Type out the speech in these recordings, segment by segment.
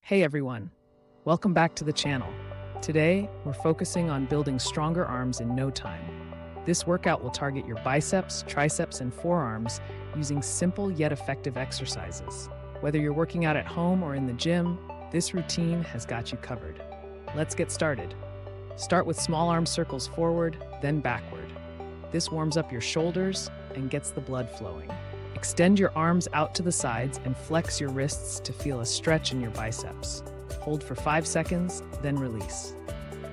Hey everyone, welcome back to the channel. Today, we're focusing on building stronger arms in no time. This workout will target your biceps, triceps, and forearms using simple yet effective exercises. Whether you're working out at home or in the gym, this routine has got you covered. Let's get started. Start with small arm circles forward, then backward. This warms up your shoulders and gets the blood flowing. Extend your arms out to the sides and flex your wrists to feel a stretch in your biceps. Hold for 5 seconds, then release.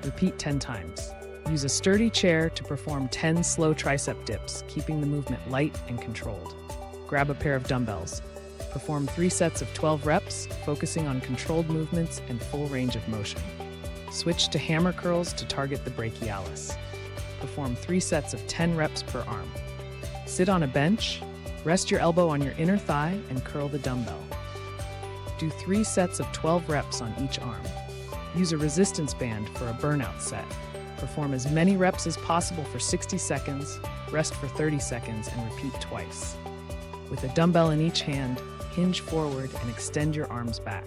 Repeat 10 times. Use a sturdy chair to perform 10 slow tricep dips, keeping the movement light and controlled. Grab a pair of dumbbells. Perform 3 sets of 12 reps, focusing on controlled movements and full range of motion. Switch to hammer curls to target the brachialis. Perform 3 sets of 10 reps per arm. Sit on a bench. Rest your elbow on your inner thigh and curl the dumbbell. Do 3 sets of 12 reps on each arm. Use a resistance band for a burnout set. Perform as many reps as possible for 60 seconds, rest for 30 seconds, and repeat twice. With a dumbbell in each hand, hinge forward and extend your arms back.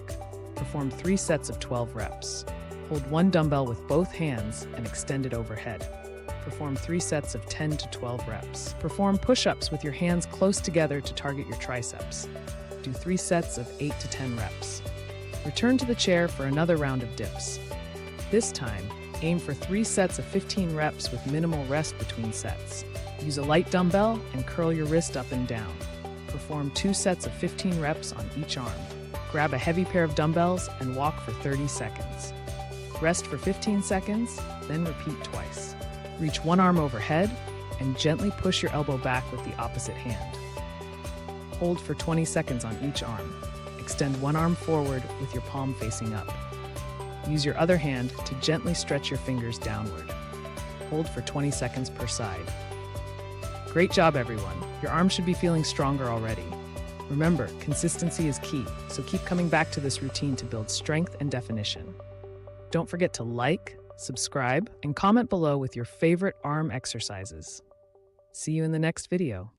Perform 3 sets of 12 reps. Hold one dumbbell with both hands and extend it overhead. Perform 3 sets of 10 to 12 reps. Perform push-ups with your hands close together to target your triceps. Do 3 sets of 8 to 10 reps. Return to the chair for another round of dips. This time, aim for 3 sets of 15 reps with minimal rest between sets. Use a light dumbbell and curl your wrist up and down. Perform 2 sets of 15 reps on each arm. Grab a heavy pair of dumbbells and walk for 30 seconds. Rest for 15 seconds, then repeat twice. Reach one arm overhead and gently push your elbow back with the opposite hand. Hold for 20 seconds on each arm. Extend one arm forward with your palm facing up. Use your other hand to gently stretch your fingers downward. Hold for 20 seconds per side. Great job, everyone. Your arms should be feeling stronger already. Remember, consistency is key, so keep coming back to this routine to build strength and definition. Don't forget to like, subscribe, and comment below with your favorite arm exercises. See you in the next video.